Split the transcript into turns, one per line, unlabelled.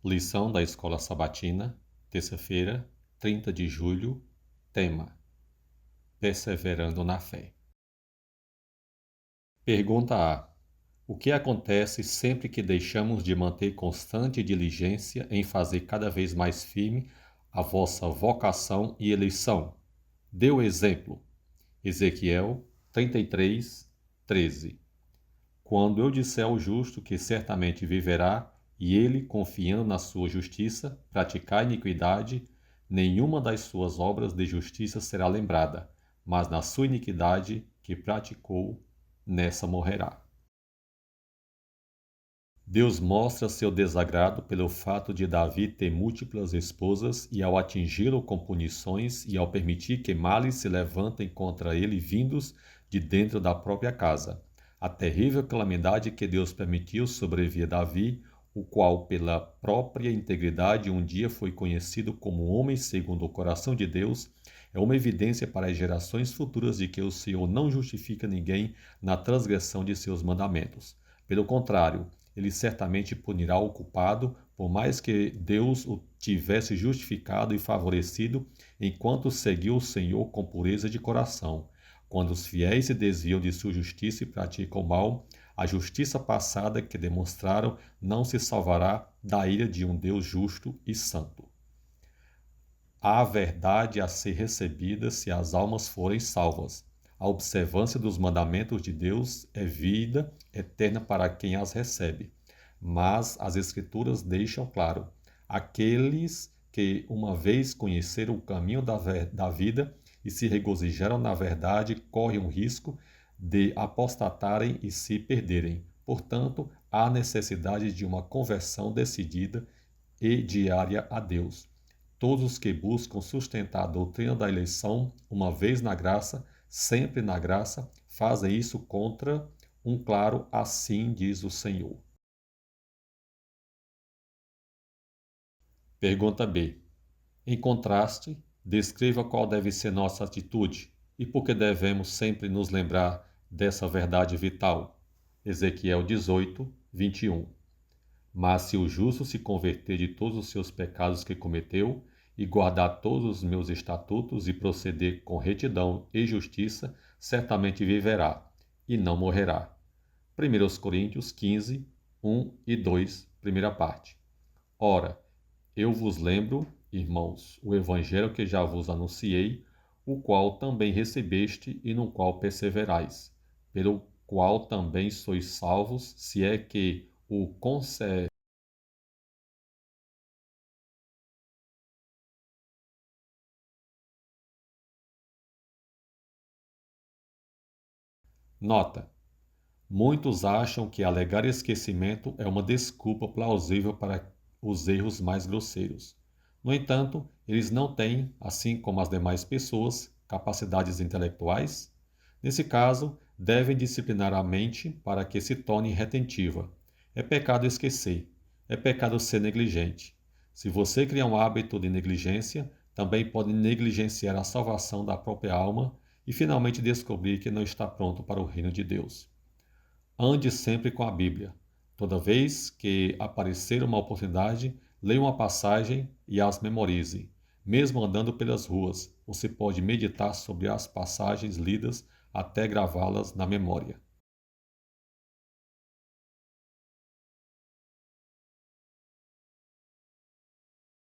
Lição da Escola Sabatina, terça-feira, 30 de julho, tema: Perseverando na fé. Pergunta A. O que acontece sempre que deixamos de manter constante diligência em fazer cada vez mais firme a vossa vocação e eleição? Dê o exemplo. Ezequiel 33, 13. Quando eu disser ao justo que certamente viverá, e ele, confiando na sua justiça, praticar iniquidade, nenhuma das suas obras de justiça será lembrada, mas na sua iniquidade que praticou, nessa morrerá. Deus mostra seu desagrado pelo fato de Davi ter múltiplas esposas e ao atingi-lo com punições e ao permitir que males se levantem contra ele vindos de dentro da própria casa. A terrível calamidade que Deus permitiu sobrevir a Davi, o qual pela própria integridade um dia foi conhecido como homem segundo o coração de Deus, é uma evidência para as gerações futuras de que o Senhor não justifica ninguém na transgressão de seus mandamentos. Pelo contrário, ele certamente punirá o culpado, por mais que Deus o tivesse justificado e favorecido, enquanto seguiu o Senhor com pureza de coração. Quando os fiéis se desviam de sua justiça e praticam o mal, a justiça passada que demonstraram não se salvará da ira de um Deus justo e santo. Há verdade a ser recebida se as almas forem salvas. A observância dos mandamentos de Deus é vida eterna para quem as recebe. Mas as Escrituras deixam claro: aqueles que uma vez conheceram o caminho da vida e se regozijaram na verdade correm o risco de apostatarem e se perderem. Portanto, há necessidade de uma conversão decidida e diária a Deus. Todos os que buscam sustentar a doutrina da eleição, uma vez na graça, sempre na graça, fazem isso contra um claro assim diz o Senhor. Pergunta B. Em contraste, descreva qual deve ser nossa atitude e por que devemos sempre nos lembrar dessa verdade vital. Ezequiel 18, 21. Mas se o justo se converter de todos os seus pecados que cometeu, e guardar todos os meus estatutos e proceder com retidão e justiça, certamente viverá, e não morrerá. 1 Coríntios 15, 1 e 2, primeira parte. Ora, eu vos lembro, irmãos, o evangelho que já vos anunciei, o qual também recebeste e no qual perseverais, pelo qual também sois salvos, se é que o conserváis. Nota: muitos acham que alegar esquecimento é uma desculpa plausível para os erros mais grosseiros. No entanto, eles não têm, assim como as demais pessoas, capacidades intelectuais. Nesse caso, devem disciplinar a mente para que se torne retentiva. É pecado esquecer. É pecado ser negligente. Se você criar um hábito de negligência, também pode negligenciar a salvação da própria alma e finalmente descobrir que não está pronto para o reino de Deus. Ande sempre com a Bíblia. Toda vez que aparecer uma oportunidade, leia uma passagem e as memorize. Mesmo andando pelas ruas, você pode meditar sobre as passagens lidas até gravá-las na memória.